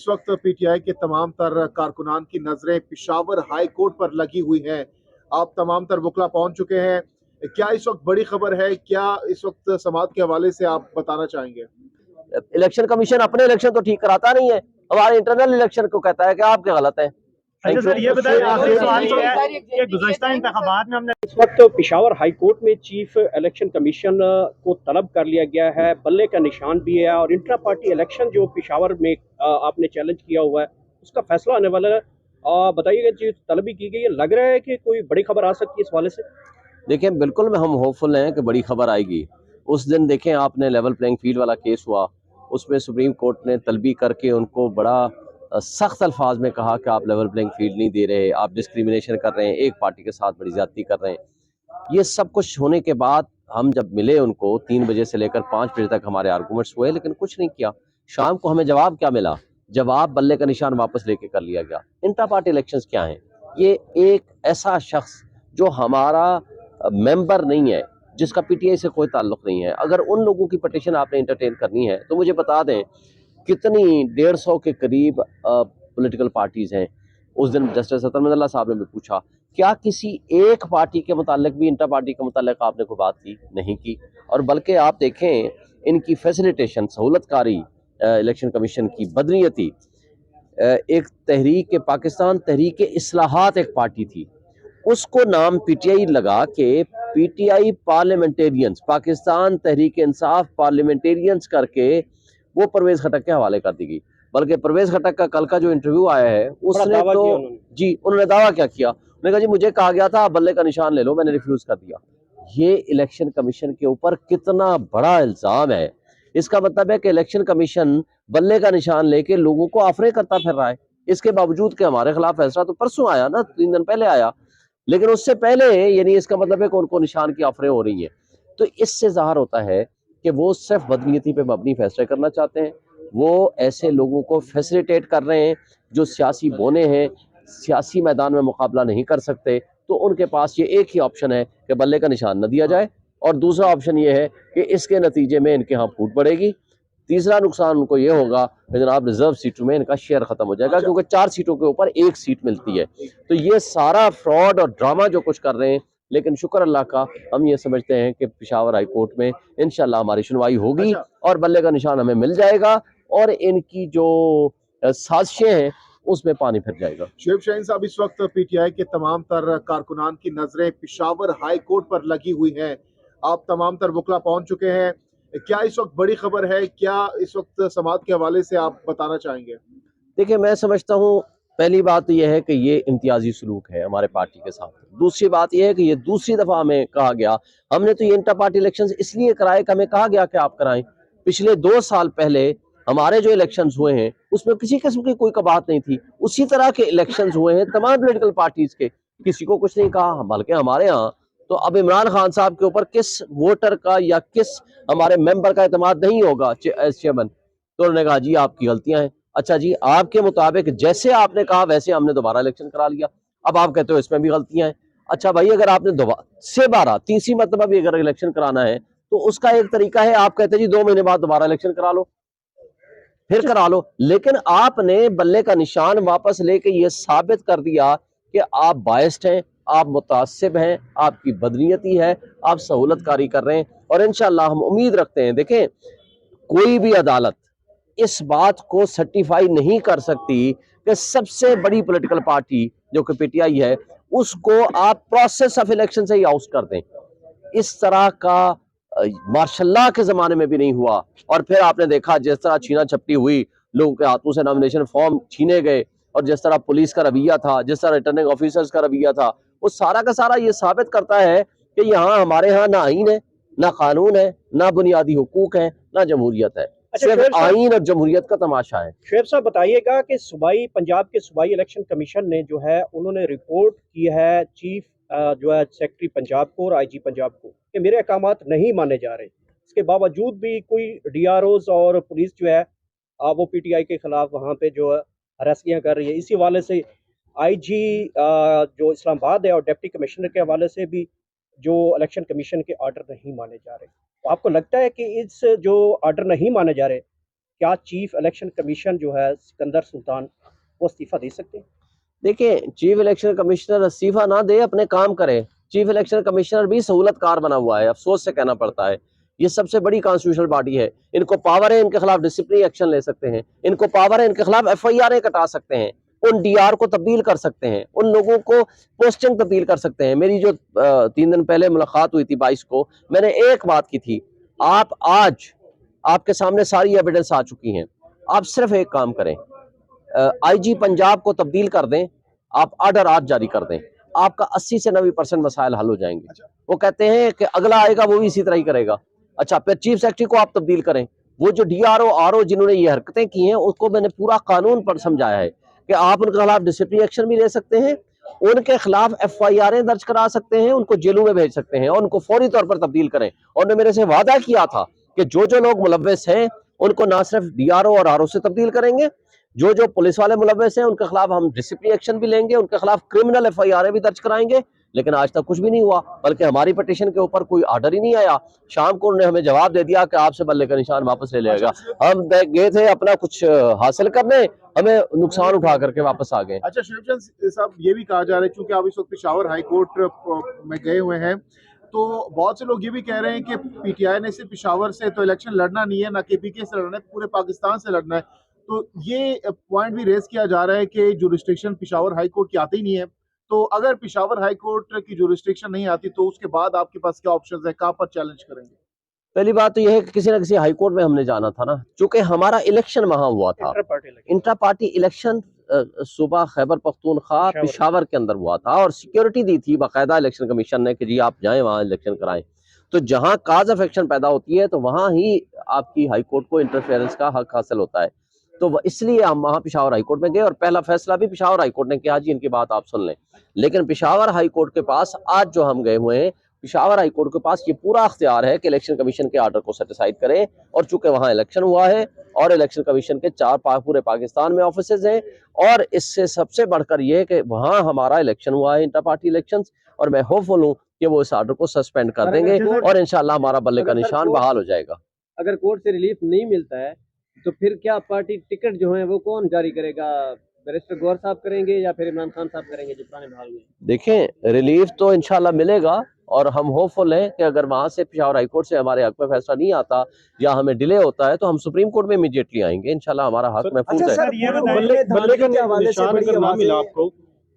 इस वक्त पीटीआई के तमाम तर कारकुनान की नजरें पिशावर हाई कोर्ट पर लगी हुई हैं। आप तमाम तर वकला पहुंच चुके हैं। क्या इस वक्त बड़ी खबर है? क्या इस वक्त समाअत के हवाले से आप बताना चाहेंगे? इलेक्शन कमीशन अपने इलेक्शन तो ठीक कराता नहीं है, हमारे इंटरनल इलेक्शन को कहता है कि आपके गलत हैं। अच्छा सर, ये बताइए, आखिरी सवाल ये है कि गुज़श्ता इंतखाबात में हमने इस वक्त पिशावर हाई कोर्ट में चीफ इलेक्शन कमीशन को तलब कर लिया गया है, बल्ले का निशान भी है और इंट्रा पार्टी इलेक्शन जो पिशावर में आपने चैलेंज किया हुआ है उसका फैसला आने वाला है। बताइएगा जी, तलब भी की गई है, लग रहा है कि कोई बड़ी खबर आ सकती है इस वाले से? देखिए, बिल्कुल हम होपफुल हैं कि बड़ी खबर आएगी। उस दिन देखें आपने लेवल प्लेइंग फील्ड वाला केस हुआ, उसमें सुप्रीम कोर्ट ने तलबी करके उनको बड़ा सख्त अल्फाज में कहा कि आप लेवल प्लेइंग फील्ड नहीं दे रहे, आप डिस्क्रिमिनेशन कर रहे हैं, एक पार्टी के साथ बड़ी ज्यादती कर रहे हैं। ये सब कुछ होने के बाद हम जब मिले उनको 3 बजे से लेकर 5 बजे तक हमारे आर्गूमेंट्स हुए, लेकिन कुछ नहीं किया। शाम को हमें जवाब क्या मिला? जवाब बल्ले का निशान वापस लेके कर लिया गया। इंटर पार्टी इलेक्शंस क्या हैं? ये एक ऐसा शख्स जो हमारा मेंबर नहीं है, जिसका पीटीआई से कोई ताल्लुक नहीं है, अगर उन लोगों की पटिशन आपने इंटरटेन करनी है तो मुझे बता दें कितनी 150 के करीब पॉलिटिकल पार्टीज हैं। उस दिन जस्टिस सतरमंदल्ला साहब ने भी पूछा, क्या किसी एक पार्टी के मुतालिक भी इंटर पार्टी के मुतालिक आपने कोई बात की? नहीं की। और बल्कि आप देखें इनकी फैसिलिटेशन, सहूलतकारी, इलेक्शन कमीशन की बदनीयती, एक तहरीक पाकिस्तान तहरीक इस्लाहात एक पार्टी थी, उसको नाम पीटीआई लगा के PTI parliamentarians, Pakistan Tehreek Insaf parliamentarians करके वो परवेज खटक के हवाले कर दी गई। बल्कि परवेज खटक का कल का जो इंटरव्यू आया है उसने तो उन्होंने दावा क्या किया, उन्होंने कहा जी मुझे कहा गया था आप बल्ले का निशान ले लो, मैंने रिफ्यूज कर दिया। ये इलेक्शन कमीशन के ऊपर कितना बड़ा इल्जाम है। इसका मतलब है कि इलेक्शन कमीशन बल्ले का निशान लेके लोगों को आफरे करता फिर रहा है। इसके बावजूद कि हमारे खिलाफ फैसला तो परसों आया ना, 3 दिन पहले आया, लेकिन उससे पहले यानी इसका मतलब है कि उनको निशान की आफरें हो रही हैं। तो इससे ज़ाहिर होता है कि वो सिर्फ बदनीयती पे मबनी फैसले करना चाहते हैं। वो ऐसे लोगों को फैसिलिटेट कर रहे हैं जो सियासी बोने हैं, सियासी मैदान में मुकाबला नहीं कर सकते, तो उनके पास ये एक ही ऑप्शन है कि बल्ले का निशान न दिया जाए, और दूसरा ऑप्शन ये है कि इसके नतीजे में इनके यहाँ फूट पड़ेगी। तीसरा नुकसान उनको ये होगा कि जनाब रिजर्व सीटों में इनका शेयर खत्म हो जाएगा, क्योंकि 4 सीटों के ऊपर 1 सीट मिलती है। तो ये सारा फ्रॉड और ड्रामा जो कुछ कर रहे हैं, लेकिन शुक्र अल्लाह का हम ये समझते हैं कि पिशावर हाई कोर्ट में इंशाल्लाह हमारी सुनवाई होगी और बल्ले का निशान हमें मिल जाएगा और इनकी जो साजिशें हैं उसमें पानी फिर जाएगा। शुएब शाहीन साहब, इस वक्त पीटीआई के तमाम तर कारकुनान की नजरें पिशावर हाई कोर्ट पर लगी हुई हैं। आप तमाम तर वकला पहुंच चुके हैं। क्या इस वक्त बड़ी खबर है? क्या इस वक्त समाअत के हवाले से आप बताना चाहेंगे? देखिए, मैं समझता हूँ पहली बात तो यह है कि ये इम्तियाजी सलूक है हमारे पार्टी के साथ। दूसरी बात यह है कि ये दूसरी दफा हमें कहा गया, हमने तो ये इंटर पार्टी इलेक्शंस इसलिए कराए कि हमें कहा गया कि आप कराएं। पिछले 2 साल पहले हमारे जो इलेक्शंस हुए हैं उसमें किसी किस्म की कोई कबात नहीं थी। उसी तरह के इलेक्शंस हुए हैं तमाम पॉलिटिकल पार्टीज के, किसी को कुछ नहीं कहा। बल्कि हमारे यहाँ तो अब इमरान खान साहब के ऊपर किस वोटर का या किस हमारे मेंबर का एतमाद नहीं होगा एज चेयरमैन, तो उन्होंने कहा जी आपकी गलतियां हैं। अच्छा जी, आपके मुताबिक जैसे आपने कहा वैसे हमने दोबारा इलेक्शन करा लिया, अब आप कहते हो इसमें भी गलतियां हैं। अच्छा भाई, अगर आपने दोबारा तीसरी मरतबा भी अगर इलेक्शन कराना है तो उसका एक तरीका है, आप कहते हैं जी 2 महीने बाद दोबारा इलेक्शन करा लो, फिर करा लो। लेकिन आपने बल्ले का निशान वापस लेके ये साबित कर दिया कि आप बायस्ड हैं, आप मुतासिब हैं, आपकी बदनीयती है, आप सहूलतकारी कर रहे हैं। और इंशाल्लाह हम उम्मीद रखते हैं, देखें कोई भी अदालत इस बात को सर्टिफाई नहीं कर सकती कि सबसे बड़ी पॉलिटिकल पार्टी जो कि पीटीआई है उसको आप प्रोसेस ऑफ इलेक्शन से ही आउट कर दें। इस तरह का मार्शल्लाह के जमाने में भी नहीं हुआ। और फिर आपने देखा जिस तरह छीना झपटी हुई, लोगों के हाथों से नॉमिनेशन फॉर्म छीने गए, और जिस तरह पुलिस का रवैया था, जिस तरह रिटर्निंग ऑफिसर्स का रवैया था, वो सारा का सारा ये साबित करता है कि यहाँ हमारे यहाँ ना आईन है, ना कानून है, ना बुनियादी हुकूक है, ना जमहूरियत है। सिर्फ आईन और जमहूरियत का तमाशा है। शुएब साहब बताइएगा कि सूबाई पंजाब के सूबाई इलेक्शन कमीशन ने जो है उन्होंने रिपोर्ट की है चीफ जो है सेक्रेटरी पंजाब को और आईजी पंजाब को कि मेरे अहकामात नहीं माने जा रहे। इसके बावजूद भी कोई डीआरओज और पुलिस जो है वो पीटीआई के खिलाफ वहाँ पे जो है हरासियाँ कर रही है। इसी हवाले से आईजी जो इस्लामाबाद है और डिप्टी कमिश्नर के हवाले से भी जो इलेक्शन कमीशन के आर्डर नहीं माने जा रहे। तो आपको लगता है कि इस जो आर्डर नहीं माने जा रहे کیا چیف الیکشن کمیشن جو ہے سکندر سلطان وہ استعفیٰ دے سکتے ہیں؟ دیکھیں چیف الیکشن کمشنر استعفیٰ نہ دے، اپنے کام کرے. چیف الیکشن کمشنر بھی سہولت کار بنا ہوا ہے، افسوس سے کہنا پڑتا ہے. یہ سب سے بڑی کانسٹیٹیوشنل باڈی ہے، ان کو پاور ہے ان کے خلاف ڈسپلنری ایکشن لے سکتے ہیں، ان کو پاور ہے ان کے خلاف ایف آئی آریں کٹا سکتے ہیں، ان ڈی آر کو تبدیل کر سکتے ہیں، ان لوگوں کو پوسٹنگ تبدیل کر سکتے ہیں. میری جو 3 دن پہلے ملاقات ہوئی تھی 22 کو، میں نے ایک بات کی تھی، آج آپ کے سامنے ساری ایویڈنس آ چکی ہیں، آپ صرف ایک کام کریں، آئی جی پنجاب کو تبدیل کر دیں، آپ آرڈر آج جاری کر دیں، آپ کا 80 سے 90% مسائل حل ہو جائیں گے. وہ کہتے ہیں کہ اگلا آئے گا وہ بھی اسی طرح ہی کرے گا. اچھا پھر چیف سیکرٹری کو آپ تبدیل کریں. وہ جو ڈی آر او جنہوں نے یہ حرکتیں کی ہیں اس کو میں نے پورا قانون پر سمجھایا ہے کہ آپ ان کے خلاف ڈسپلنری ایکشن بھی لے سکتے ہیں، ان کے خلاف ایف آئی آریں درج کرا سکتے ہیں، ان کو جیلوں میں بھیج سکتے ہیں اور ان کو فوری طور پر تبدیل کریں. اور نے میرے سے وعدہ کیا تھا کہ جو لوگ ملوث ہیں ان کو نہ صرف ڈی آر او اور آر او سے تبدیل کریں گے، جو پولیس والے ملوث ہیں ان کے خلاف ہم ڈسپلنری ایکشن بھی لیں گے، ان کے خلاف کرمنل ایف آئی آریں بھی درج کرائیں گے. لیکن آج تک کچھ بھی نہیں ہوا، بلکہ ہماری پٹیشن کے اوپر کوئی آرڈر ہی نہیں آیا. شام کو انہوں نے ہمیں جواب دے دیا کہ آپ سے بلے کا نشان واپس لے لے گا. ہم گئے تھے اپنا کچھ حاصل کرنے، ہمیں نقصان اٹھا کر کے واپس آ گئے. اچھا شریف چند صاحب، یہ بھی کہا جا رہا ہے چونکہ آپ اس وقت پشاور ہائی کورٹ میں گئے ہوئے ہیں، تو بہت سے لوگ یہ بھی کہہ رہے ہیں کہ پی ٹی آئی نے صرف پشاور سے تو الیکشن لڑنا نہیں ہے، نہ کے پی کے سے لڑنا ہے، پورے پاکستان سے لڑنا ہے. تو یہ پوائنٹ بھی ریز کیا جا رہا ہے کہ جورسڈکشن پشاور ہائی کورٹ کی آتی ہی نہیں ہے. تو اگر پشاور ہائی کورٹ کی جورسڈکشن نہیں آتی تو اس کے بعد آپ کے پاس کیا آپشنز ہیں، کہاں پر چیلنج کریں گے؟ پہلی بات تو یہ ہے کہ کسی نہ کسی ہائی کورٹ میں ہم نے جانا تھا نا، چونکہ ہمارا الیکشن وہاں ہوا تھا، انٹرا پارٹی الیکشن صوبہ خیبر پختونخوا پشاور کے اندر ہوا تھا، اور سیکیورٹی دی تھی باقاعدہ الیکشن کمیشن نے کہ جی آپ جائیں وہاں الیکشن کرائیں. تو جہاں کاز آف ایکشن پیدا ہوتی ہے تو وہاں ہی آپ کی ہائی کورٹ کو انٹرفیئرنس کا حق حاصل ہوتا ہے. تو اس لیے ہم وہاں پشاور ہائی کورٹ میں گئے اور پہلا فیصلہ بھی پشاور ہائی کورٹ نے کیا جی ان کی بات آپ سن لیں. لیکن پشاور ہائی کورٹ کے پاس آج جو ہم گئے ہوئے ہیں، پشاور ہائی کورٹ کے پاس یہ پورا اختیار ہے کہ الیکشن کمیشن کے آرڈر کو سیٹیسفائی کریں. اور چونکہ وہاں الیکشن ہوا ہے اور الیکشن کمیشن کے 4 پورے پاکستان میں آفیسز ہیں، اور اس سے سب سے بڑھ کر یہ کہ وہاں ہمارا الیکشن ہوا ہے انٹر پارٹی الیکشنز، اور میں ہوپ فل ہوں کہ وہ اس آرڈر کو سسپینڈ کر دیں گے اور انشاءاللہ ہمارا بلے کا نشان بحال ہو جائے گا. اگر کورٹ سے ریلیف نہیں ملتا ہے تو پھر کیا پارٹی ٹکٹ جو ہیں وہ کون جاری کرے گا؟ بیرسٹر گوہر صاحب کریں گے یا پھر عمران خان صاحب کریں گے جو پرانے بحال ہوئے؟ دیکھیں ریلیف تو انشاءاللہ ملے گا، اور ہم ہوپ فل ہیں کہ اگر وہاں سے پشاور ہائی کورٹ سے ہمارے حق میں فیصلہ نہیں آتا یا ہمیں ڈیلے ہوتا ہے تو ہم سپریم کورٹ میں امیڈیٹلی آئیں گے. انشاءاللہ ہمارا حق محفوظ ہے. سر یہ بتائیں بلے کا نشان اگر نہ ملا آپ کو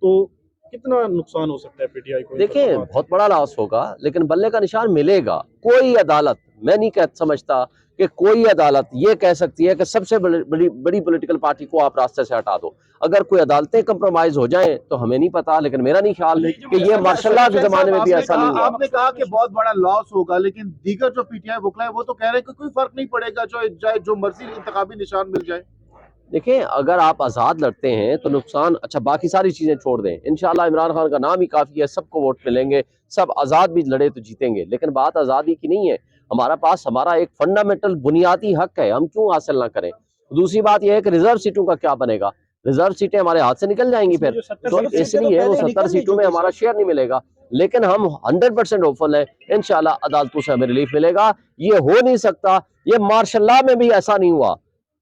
تو کتنا نقصان ہو سکتا ہے پی ٹی آئی کو؟ دیکھیں بہت بڑا لاس ہوگا، لیکن بلے کا نشان ملے گا. کوئی عدالت، میں نہیں سمجھتا کہ کوئی عدالت یہ کہہ سکتی ہے کہ سب سے بڑی پولیٹیکل پارٹی کو آپ راستے سے ہٹا دو. اگر کوئی عدالتیں کمپرومائز ہو جائیں تو ہمیں نہیں پتا، لیکن میرا نہیں خیال کہ یہ مارشل لا کے زمانے میں بھی ایسا نہیں ہوا. آپ نے کہا کہ بہت بڑا لاس ہوگا، لیکن دیگر جو پی ٹی آئی وکلا ہے وہ تو کہہ رہے ہیں کہ کوئی فرق نہیں پڑے گا، جو مرضی انتخابی نشان مل جائے. دیکھیں اگر آپ آزاد لڑتے ہیں تو نقصان، اچھا باقی ساری چیزیں چھوڑ دیں، انشاءاللہ عمران خان کا نام ہی کافی ہے، سب کو ووٹ ملیں گے، سب آزاد بھی لڑے تو جیتیں گے. لیکن بات آزادی کی نہیں ہے، ہمارا ایک فنڈامنٹل بنیادی حق ہے، ہم کیوں حاصل نہ کریں. دوسری بات یہ ہے کہ ریزرو سیٹوں کا کیا بنے گا؟ ریزرو سیٹیں ہمارے ہاتھ سے نکل جائیں گی پھر، تو اس لیے وہ 70 سیٹوں میں ہمارا شیئر نہیں ملے گا. لیکن ہم 100% ہوپفل ہیں انشاءاللہ عدالتوں سے ہمیں ریلیف ملے گا. یہ ہو نہیں سکتا، یہ مارشل لا میں بھی ایسا نہیں ہوا.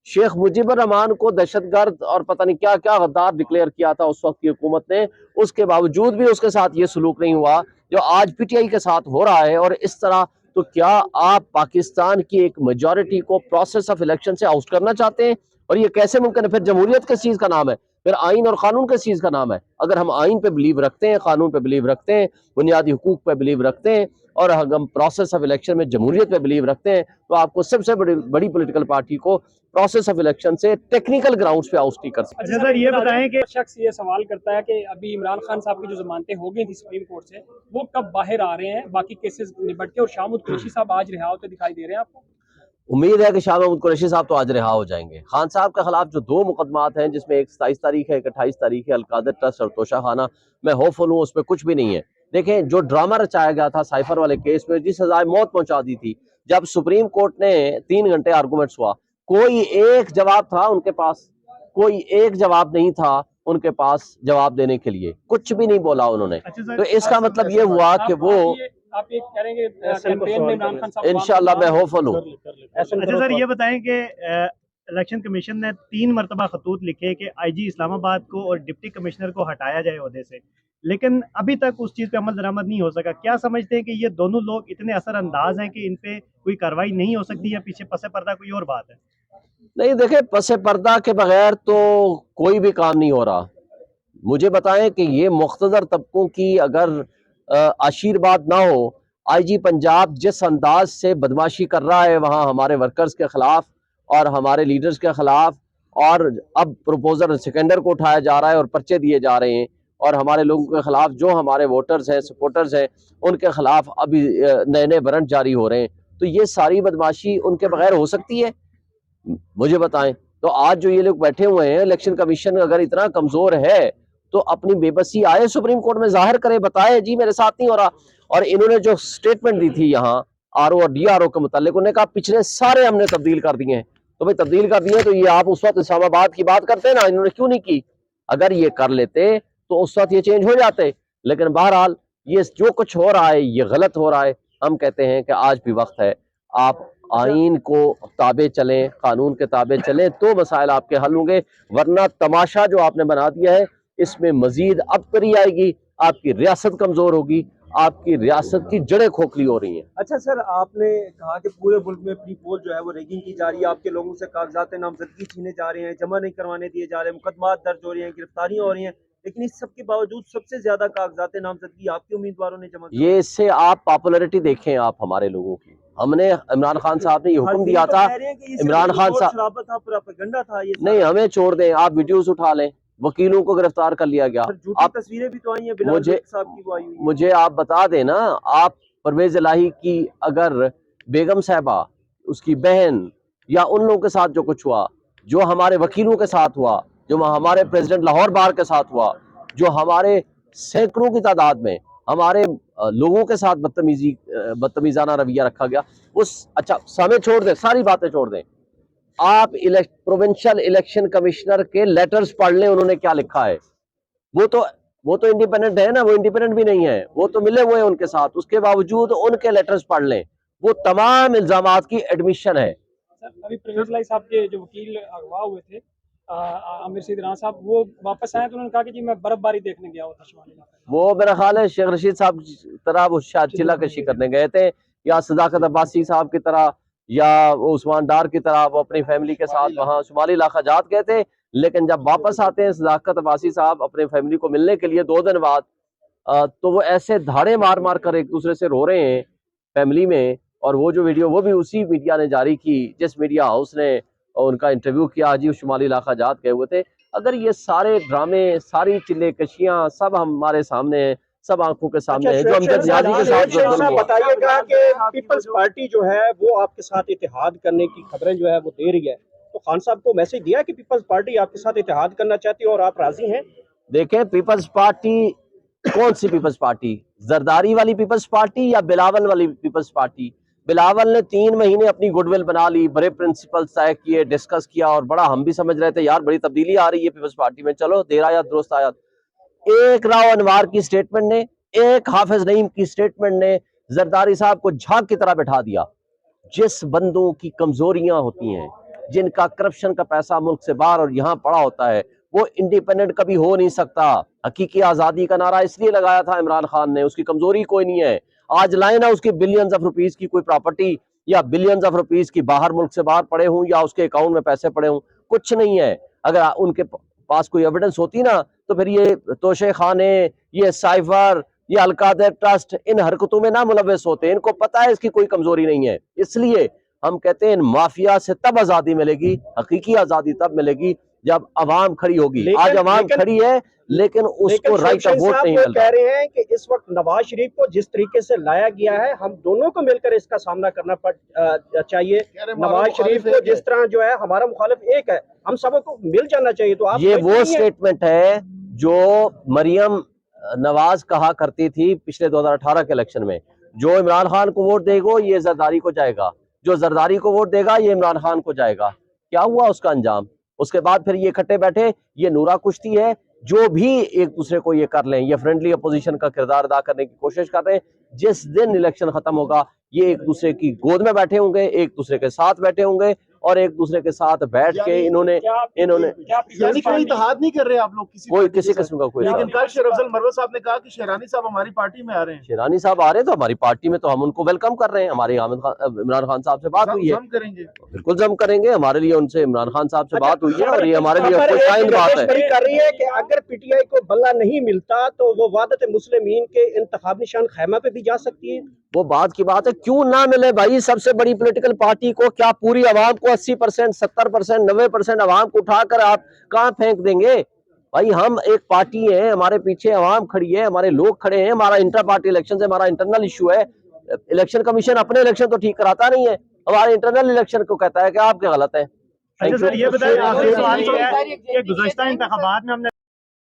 شیخ مجیب الرحمان کو دہشت گرد اور پتہ نہیں کیا کیا غدار ڈکلیئر کیا تھا اس وقت کی حکومت نے، اس کے باوجود بھی اس کے ساتھ یہ سلوک نہیں ہوا جو آج پی ٹی آئی کے ساتھ ہو رہا ہے. اور اس طرح تو کیا آپ پاکستان کی ایک میجورٹی کو پروسیس آف الیکشن سے آؤٹ کرنا چاہتے ہیں؟ اور یہ کیسے ممکن ہے؟ پھر جمہوریت کس چیز کا نام ہے؟ پھر آئین اور قانون کس چیز کا نام ہے؟ اگر ہم آئین پہ بلیو رکھتے ہیں، قانون پہ بلیو رکھتے ہیں، بنیادی حقوق پہ بلیو رکھتے ہیں، اور ہم پروسیس آف الیکشن میں جمہوریت پہ بلیو رکھتے ہیں، تو آپ کو سب سے بڑی پولیٹیکل پارٹی کو پروسیس آف الیکشن سے ٹیکنیکل گراؤنڈز پہ آؤٹ نہیں کر سکتے. اچھا سر یہ بتائیں کہ شخص یہ سوال کرتا ہے کہ ابھی عمران خان صاحب کی جو ضمانتیں ہو گئی تھی سپریم کورٹ سے، وہ کب باہر آ رہے ہیں باقی کیسز نبٹ کے؟ اور شاہ محمود قریشی صاحب آج رہا ہوتے دکھائی دے رہے ہیں آپ کو؟ امید ہے کہ شاہ محمود قریشی صاحب تو آج رہا ہو جائیں گے. خان صاحب کے خلاف جو 2 مقدمات ہیں، جس میں ایک 27 تاریخ ہے، ایک 28 تاریخ ہے، القادر ٹرسٹ اور توشہ خانہ، میں ہوپ فل ہوں اس پہ کچھ بھی نہیں ہے. دیکھیں جو ڈرامہ رچایا گیا تھا سائفر والے کیس میں، جس سزائے موت پہنچا دی تھی، جب سپریم کورٹ نے 3 گھنٹے آرگومنٹس ہوا، کوئی ایک جواب تھا ان کے پاس؟ کوئی ایک جواب نہیں تھا ان کے پاس جواب دینے کے لیے، کچھ بھی نہیں بولا انہوں نے. تو اس کا مطلب یہ ہوا کہ وہ آپ یہ کہہ رہے ہیں کہ کیمپین میں عمران خان صاحب انشاءاللہ میں ہوپ فل ہوں. اچھا سر یہ بتائیں کہ इलेक्शन कमीशन ने 3 मरतबा खतूत लिखे कि आईजी इस्लामाबाद को और डिप्टी कमिश्नर को हटाया जाए ओहदे से, लेकिन अभी तक उस चीज़ पे अमल दरामद नहीं हो सका। क्या समझते हैं कि ये दोनों लोग इतने असरअंदाज हैं कि इन पे कोई कार्रवाई नहीं हो सकती, या पीछे पसे पर्दा कोई और बात है? नहीं, देखे पसे पर्दा के बगैर तो कोई भी काम नहीं हो रहा। मुझे बताएं कि ये मुख्तदर तबकों की अगर आशीर्वाद ना हो, आईजी पंजाब जिस अंदाज से बदमाशी कर रहा है वहाँ हमारे वर्कर्स के खिलाफ और हमारे लीडर्स के खिलाफ, और अब प्रपोजल सिकंदर को उठाया जा रहा है और पर्चे दिए जा रहे हैं, और हमारे लोगों के खिलाफ जो हमारे वोटर्स हैं, सपोर्टर्स हैं, उनके खिलाफ अभी नए नए वारंट जारी हो रहे हैं, तो ये सारी बदमाशी उनके बगैर हो सकती है? मुझे बताएं। तो आज जो ये लोग बैठे हुए हैं, इलेक्शन कमीशन अगर इतना कमजोर है तो अपनी बेबसी आए सुप्रीम कोर्ट में जाहिर करे, बताए जी मेरे साथ नहीं हो रहा। और इन्होंने जो स्टेटमेंट दी थी यहाँ आरओ और डीआरओ के मुतालिक, उन्होंने कहा पिछले सारे हमने तब्दील कर दिए हैं। तो भाई तब्दील कर दिए तो ये आप उस वक्त इस्लामाबाद की बात करते ना, इन्होंने क्यों नहीं की? अगर ये कर लेते तो उस वक्त ये चेंज हो जाते। लेकिन बहरहाल ये जो कुछ हो रहा है ये गलत हो रहा है। हम कहते हैं कि आज भी वक्त है, आप आइन को ताबे चलें, कानून के ताबे चलें तो मसाइल आपके हल होंगे, वरना तमाशा जो आपने बना दिया है इसमें मजीद अबतरी आएगी, आपकी रियासत कमजोर होगी, आपकी रियासत की जड़ें खोखली हो रही हैं। अच्छा सर, आपने कहा कि पूरे मुल्क में प्री पोल जो है वो रैगिंग की जा रही है, आपके लोगों से कागजात नामजदगी छीने जा रहे हैं, जमा नहीं करवाने दिए जा रहे हैं, मुकदमात दर्ज हो रहे हैं, गिरफ्तारियां हो रही हैं, लेकिन इस सब के बावजूद सबसे ज्यादा कागजात नामजदगी आपके उम्मीदवारों ने जमा ये इससे आप पॉपुलैरिटी देखें आप हमारे लोगों की। हमने इमरान खान साहब ने ये हुक्म दिया था, इमरान खान साहब प्रोपेगेंडा था ये नहीं, हमें छोड़ दें, आप वीडियोस उठा लें, वकीलों को गिरफ्तार कर लिया गया। आप तस्वीरें भी तो आई हैं बिलाल भुट्टो साहब की, वो आई हुई है। मुझे आप बता देना, आप परवेज इलाही की अगर बेगम साहबा, उसकी बहन या उन लोगों के साथ जो कुछ हुआ, जो हमारे वकीलों के साथ हुआ, जो हमारे प्रेसिडेंट लाहौर बार के साथ हुआ, जो हमारे सैकड़ों की तादाद में हमारे लोगों के साथ बदतमीजाना रवैया रखा गया, उस अच्छा समय छोड़ दें, सारी बातें छोड़ दें, आप प्रोविंशियल इलेक्शन कमिश्नर के लेटर्स पढ़ लें, उन्होंने क्या लिखा है। वो तो इंडिपेंडेंट है ना, वो इंडिपेंडेंट भी नहीं है, वो तो मिले हुए हैं उनके साथ, उसके बावजूद उनके लेटर्स पढ़ लें, वो तमाम इल्जामात की एडमिशन है। सर अभी परवेज इलाही साहब के जो वकील अगवा हुए थे आमिर सईद राना साहब, वो वापस आए तो उन्होंने कहा कि जी मैं बर्फबारी देखने गया हुआ था शुमाली इलाके में। वो मेरा ख्याल है शेख रशीद साहब की तरह वो शायद चिल्ला कशी करने गए थे, या सदाकत अब्बासी साहब की तरह, या उस्मान डार की तरह वो अपनी फैमिली के साथ वहाँ शुमाली इलाका जात गए थे। लेकिन जब वापस आते हैं सदाकत अब्बासी साहब अपने फैमिली को मिलने के लिए 2 दिन बाद, तो वो ऐसे धाड़े मार मार कर एक दूसरे से रो रहे हैं फैमिली में। और वो जो वीडियो वो भी उसी मीडिया ने जारी की जिस मीडिया हाउस ने उनका इंटरव्यू किया, जी शुमाली इलाका जात गए हुए थे। अगर ये सारे ड्रामे, सारी चिल्ले कशियां सब हमारे सामने हैं, सब आंखों के सामने है, जो अमजद नियाज़ी के साथ जो जुल्म हुआ। बताइएगा कि पीपल्स पार्टी जो है वो आपके साथ इत्तेहाद करने की खबरें जो है वो दे रही है, तो खान साहब को मैसेज दिया कि पीपल्स पार्टी आपके साथ इत्तेहाद करना चाहती है और आप राजी हैं? देखें, पीपल्स पार्टी कौन सी पीपल्स पार्टी, जरदारी वाली पीपल्स पार्टी या बिलावल वाली पीपल्स पार्टी? बिलावल ने 3 महीने अपनी गुडविल बना ली, बड़े प्रिंसिपल तय किए, डिस्कस किया, और बड़ा हम भी समझ रहे थे यार बड़ी तब्दीली आ रही है पीपल्स पार्टी में, चलो देर आयत दुरुस्त आयत। एक राव अनवार की स्टेटमेंट ने, एक हाफिज नईम की स्टेटमेंट ने जरदारी साहब को झाग की तरह बैठा दिया। जिस बंदों की कमजोरियां होती हैं, जिनका करप्शन का पैसा मुल्क से बाहर और यहाँ पड़ा होता है, वो इंडिपेंडेंट कभी हो नहीं सकता। हकीकी आज़ादी का नारा इसलिए लगाया था इमरान खान ने, उसकी कमजोरी कोई नहीं है। आज लाए ना उसकी बिलियंस ऑफ रुपीस की कोई प्रॉपर्टी, या बिलियंस ऑफ रुपीस की बाहर मुल्क से बाहर पड़े हों, या उसके अकाउंट में पैसे पड़े हों, कुछ नहीं है। अगर उनके पास कोई एविडेंस होती ना, तो फिर ये तोशे खाने, ये साइफर, ये अलकादर ट्रस्ट इन हरकतों में ना मुलव्वस होते। इनको पता है इसकी कोई कमजोरी नहीं है। इसलिए हम कहते हैं इन माफिया से तब आजादी मिलेगी, हकीकी आजादी तब मिलेगी जब अवाम खड़ी होगी। आज अवाम खड़ी है लेकिन उसको राइट ऑफ वोट नहीं मिल रहा। कह रहे हैं कि इस वक्त नवाज शरीफ को जिस तरीके से लाया गया है, हम दोनों को मिलकर इसका सामना करना चाहिए। नवाज शरीफ को जिस तरह जो है हमारा मुखालिफ एक है, हम सबको मिल जाना चाहिए। तो आप ये वो स्टेटमेंट है जो मरियम नवाज कहा करती थी पिछले 2018 के इलेक्शन में, जो इमरान खान को वोट देगा ये जरदारी को जाएगा, जो जरदारी को वोट देगा ये इमरान खान को जाएगा। क्या हुआ उसका अंजाम? उसके बाद फिर ये इकट्ठे बैठे, ये नूरा कुश्ती है, जो भी एक दूसरे को ये कर लें, ये फ्रेंडली अपोजिशन का किरदार अदा करने की कोशिश कर रहे हैं। जिस दिन इलेक्शन खत्म होगा ये एक दूसरे की गोद में बैठे होंगे, एक दूसरे के साथ बैठे होंगे, اور ایک دوسرے کے ساتھ بیٹھ کے انہوں نے یعنی کوئی اتحاد نہیں کر رہے آپ لوگ کوئی کسی قسم کا کوئی لیکن کل شیر افضل مروت صاحب نے کہا کہ شیرانی صاحب ہماری پارٹی میں آ رہے ہیں. شیرانی صاحب آ رہے ہیں تو ہماری پارٹی میں تو ہم ان کو ویلکم کر رہے ہیں. ہماری عمران خان صاحب سے بات ہوئی ہے, ضم کریں گے بالکل ضم کریں گے. ہمارے لیے ان سے عمران خان صاحب سے بات ہوئی ہے اور یہ ہمارے لیے خوش آئند بات ہے. کر رہی ہے کہ اگر پی ٹی آئی کو بلہ نہیں ملتا تو وہ وحدت مسلمین کے انتخاب نشان خیمہ پہ بھی جا سکتی ہے. وہ بات کی بات ہے, کیوں نہ ملے بھائی. سب سے بڑی پولیٹیکل پارٹی کو کیا پوری عوام کو 80%, 70%, 90% عوام کو اٹھا کر آپ کہاں پھینک دیں گے بھائی؟ ہم ایک پارٹی ہیں, ہمارے پیچھے عوام کھڑی ہے, ہمارے لوگ کھڑے ہیں. ہمارا انٹر پارٹی الیکشن سے ہمارا انٹرنل ایشو ہے. الیکشن کمیشن اپنے الیکشن تو ٹھیک کراتا نہیں ہے, ہمارے انٹرنل الیکشن کو کہتا ہے کہ آپ کے غلط ہیں. اچھا سر یہ بتائیں آخری سوال یہ ہے کہ گزشتہ انتخابات میں ہم نے